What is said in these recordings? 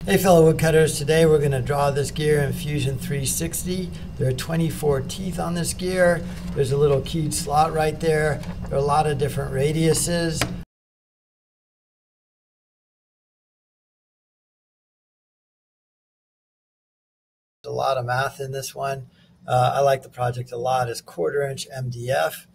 Hey fellow woodcutters, today we're going to draw this gear in Fusion 360. There are 24 teeth on this gear. There's a little keyed slot right there. There are a lot of different radiuses. There's a lot of math in this one. I like the project a lot. It's 1/4 inch MDF,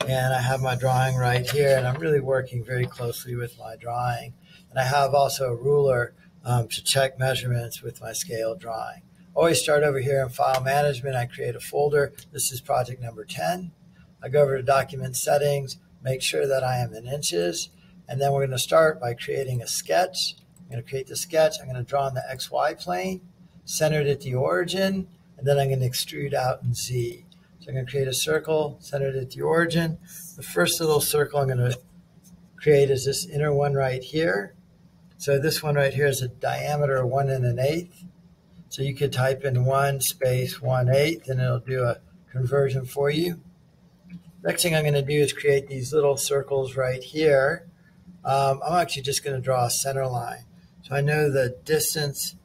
and I have my drawing right here, and I'm really working very closely with my drawing. And I have also a ruler to check measurements with my scale drawing. Always start over here in file management. I create a folder. This is project number 10. I go over to document settings, make sure that I am in inches, and then we're going to start by creating a sketch. I'm going to create the sketch. I'm going to draw on the XY plane, centered at the origin, and then I'm going to extrude out in Z. So I'm going to create a circle centered at the origin. The first little circle I'm going to create is this inner one right here. So this one right here is a diameter of 1 1/8. So you could type in 1 space 1/8 and it'll do a conversion for you. Next thing I'm going to do is create these little circles right here. I'm actually just going to draw a center line. So I know the distance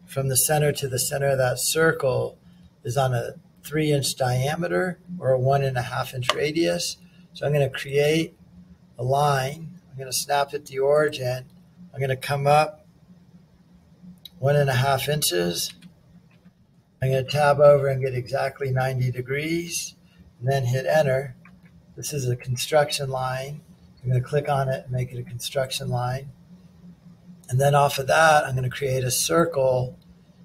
from the center to the center of that circle is on a 3-inch diameter or a 1 1/2 inch radius. So I'm going to create a line. I'm going to snap at the origin. I'm going to come up 1 1/2 inches. I'm going to tab over and get exactly 90 degrees and then hit enter. This is a construction line. I'm going to click on it and make it a construction line. And then off of that, I'm going to create a circle,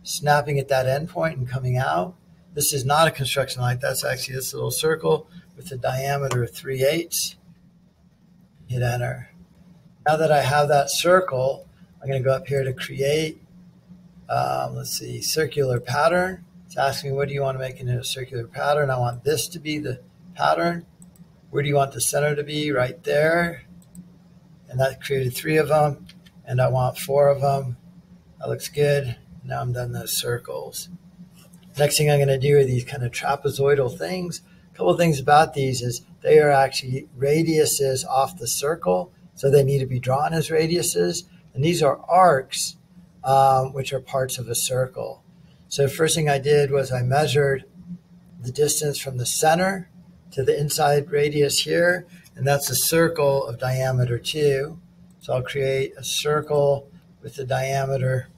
snapping at that endpoint and coming out. This is not a construction line. That's actually this little circle with a diameter of 3/8. Hit enter. Now that I have that circle, I'm going to go up here to create, circular pattern. It's asking me, what do you want to make into a circular pattern? I want this to be the pattern. Where do you want the center to be? Right there. And that created 3 of them. And I want 4 of them. That looks good. Now I'm done those circles. Next thing I'm going to do are these kind of trapezoidal things. A couple of things about these is they are actually radiuses off the circle. So they need to be drawn as radiuses. And these are arcs, which are parts of a circle. So the first thing I did was I measured the distance from the center to the inside radius here. And that's a circle of diameter 2. So I'll create a circle with the diameter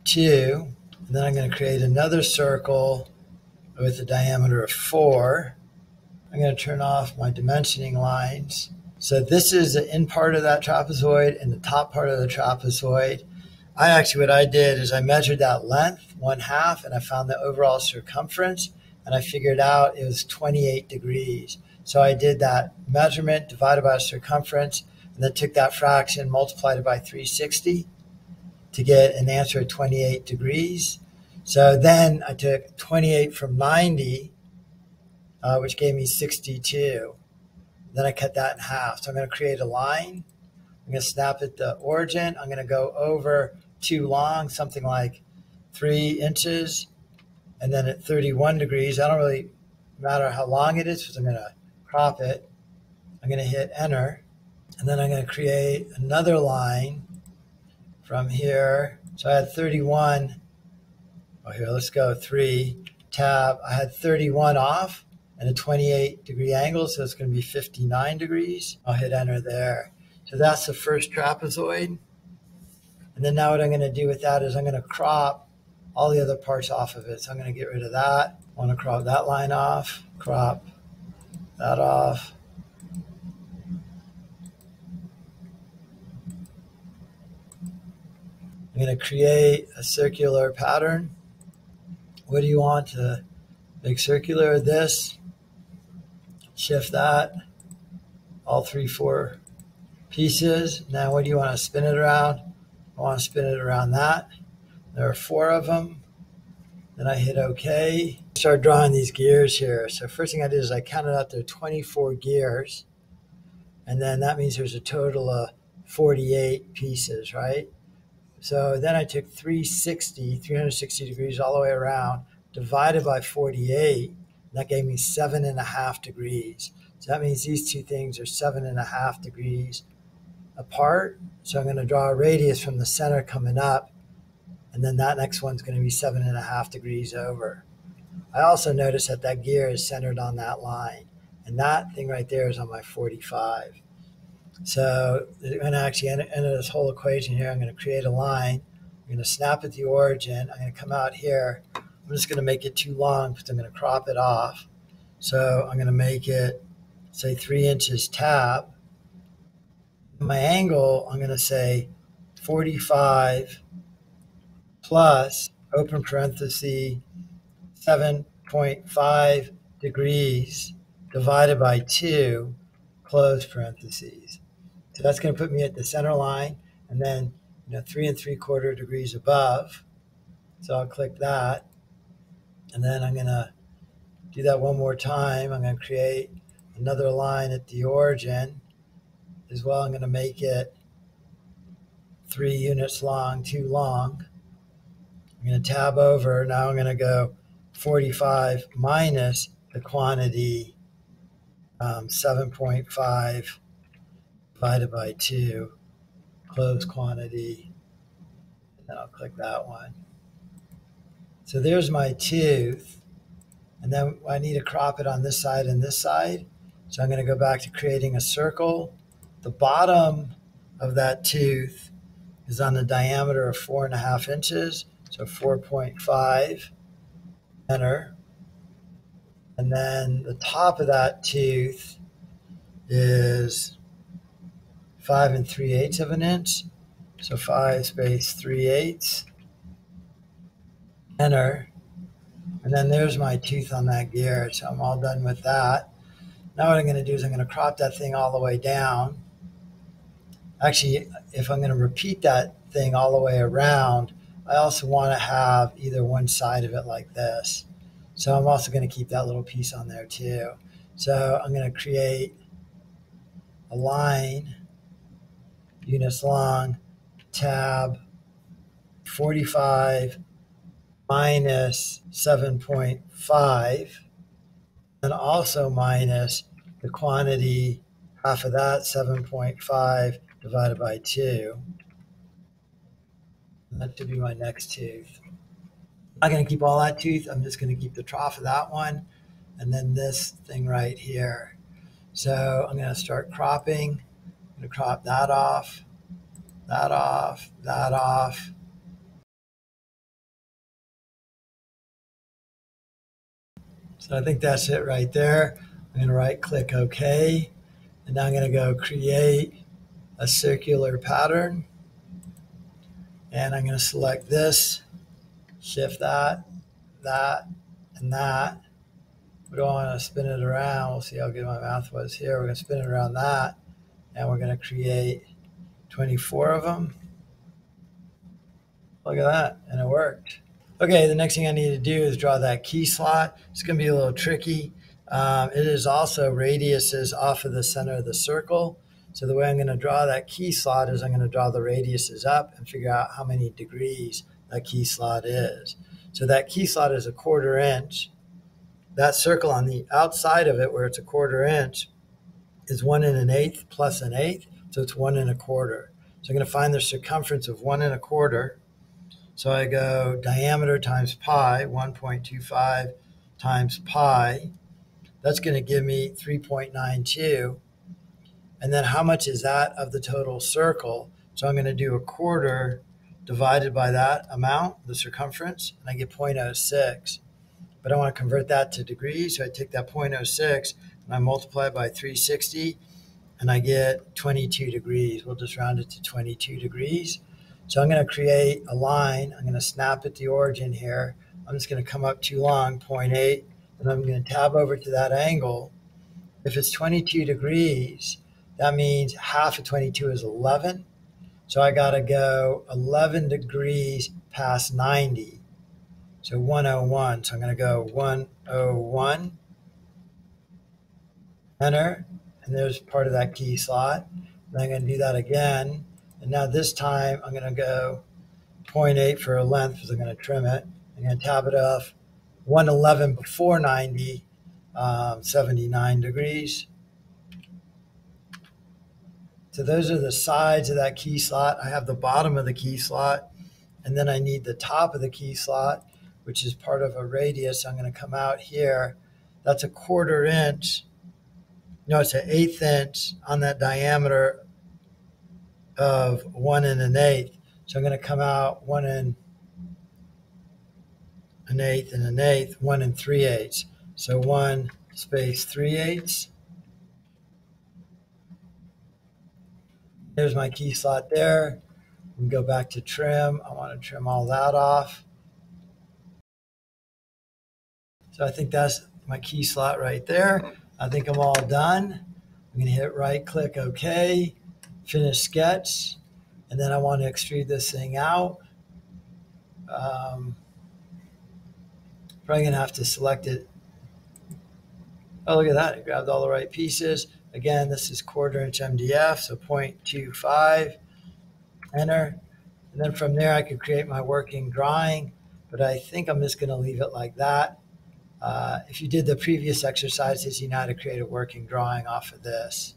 2. And then I'm going to create another circle with a diameter of 4. I'm going to turn off my dimensioning lines. So this is the in part of that trapezoid and the top part of the trapezoid. What I did is I measured that length, 1/2, and I found the overall circumference, and I figured out it was 28 degrees. So I did that measurement divided by circumference, and then took that fraction, multiplied it by 360 to get an answer of 28 degrees. So then I took 28 from 90, which gave me 62. Then I cut that in half. So I'm going to create a line. I'm going to snap at the origin. I'm going to go over too long, something like 3 inches. And then at 31 degrees, I don't really matter how long it is because I'm going to crop it. I'm going to hit enter. And then I'm going to create another line from here. So I had 31. Oh, here, let's go 3, tab. I had 31 off and a 28 degree angle, so it's going to be 59 degrees. I'll hit enter there. So that's the first trapezoid. And then now what I'm going to do with that is I'm going to crop all the other parts off of it. So I'm going to get rid of that. I want to crop that line off, crop that off. I'm going to create a circular pattern. What do you want to make circular? This. Shift that, all 3, 4 pieces. Now what do you want to spin it around? I want to spin it around that. There are 4 of them. Then I hit OK. Start drawing these gears here. So first thing I did is I counted out there 24 gears. And then that means there's a total of 48 pieces, right? So then I took 360 degrees all the way around, divided by 48. That gave me 7.5 degrees. So that means these two things are 7.5 degrees apart. So I'm going to draw a radius from the center coming up, and then that next one's going to be 7.5 degrees over. I also notice that that gear is centered on that line, and that thing right there is on my 45. So I'm going to actually enter this whole equation here. I'm going to create a line. I'm going to snap at the origin. I'm going to come out here. I'm just going to make it too long because I'm going to crop it off. So I'm going to make it, say, 3 inches tab. My angle, I'm going to say 45 plus, open parenthesis, 7.5 degrees divided by 2, close parentheses. So that's going to put me at the center line, and then 3 3/4 degrees above. So I'll click that, and then I'm going to do that one more time. I'm going to create another line at the origin as well. I'm going to make it 3 units long, too long. I'm going to tab over. Now I'm going to go 45 minus the quantity 7.5 divided by 2, close quantity, and then I'll click that one. So there's my tooth, and then I need to crop it on this side and this side. So I'm going to go back to creating a circle. The bottom of that tooth is on the diameter of 4.5 inches, so 4.5, enter. And then the top of that tooth is 5 3/8 of an inch, so 5 space 3/8, enter. And then there's my tooth on that gear, so I'm all done with that. Now what I'm going to do is I'm going to crop that thing all the way down. Actually, if I'm going to repeat that thing all the way around, I also want to have either one side of it like this. So I'm also going to keep that little piece on there too. So I'm going to create a line, units long, tab, 45 minus 7.5, and also minus the quantity, half of that, 7.5 divided by 2. And that should be my next tooth. I'm not going to keep all that tooth. I'm just going to keep the trough of that one, and then this thing right here. So I'm going to start cropping. I'm going to crop that off, that off, that off. So I think that's it right there. I'm going to right click OK. And now I'm going to go create a circular pattern. And I'm going to select this, shift that, and that. We don't want to spin it around. We'll see how good my math was here. We're going to spin it around that. And we're going to create 24 of them. Look at that. And it worked. Okay, the next thing I need to do is draw that key slot. It's going to be a little tricky. It is also radiuses off of the center of the circle. So the way I'm going to draw that key slot is I'm going to draw the radiuses up and figure out how many degrees that key slot is. So that key slot is 1/4 inch. That circle on the outside of it, where it's 1/4 inch, is 1 1/8 plus 1/8, so it's 1 1/4. So I'm going to find the circumference of 1 1/4. So I go diameter times pi, 1.25 times pi. That's going to give me 3.92. And then how much is that of the total circle? So I'm going to do 1/4 divided by that amount, the circumference, and I get 0.06. But I want to convert that to degrees, so I take that 0.06 and I multiply it by 360, and I get 22 degrees. We'll just round it to 22 degrees. So I'm going to create a line. I'm going to snap at the origin here. I'm just going to come up too long, 0.8, and I'm going to tab over to that angle. If it's 22 degrees, that means half of 22 is 11. So I got to go 11 degrees past 90. So 101. So I'm going to go 101, enter, and there's part of that key slot. And I'm going to do that again. And now this time I'm going to go 0.8 for a length because I'm going to trim it. I'm going to tab it off. 111 before 90, 79 degrees. So those are the sides of that key slot. I have the bottom of the key slot, and then I need the top of the key slot, which is part of a radius. I'm going to come out here. That's a 1/4 inch. No, it's an 1/8 inch on that diameter of 1 1/8. So I'm going to come out 1 1/8 and 1/8, 1 3/8. So 1 space 3/8. There's my key slot there. We can go back to trim. I want to trim all that off. So I think that's my key slot right there. I think I'm all done. I'm going to hit right click OK, finish sketch, and then I want to extrude this thing out. Probably going to have to select it. Oh, look at that. It grabbed all the right pieces. Again, this is 1/4 inch MDF, so 0.25, enter. And then from there, I could create my working drawing, but I think I'm just going to leave it like that. If you did the previous exercises, you know how to create a working drawing off of this.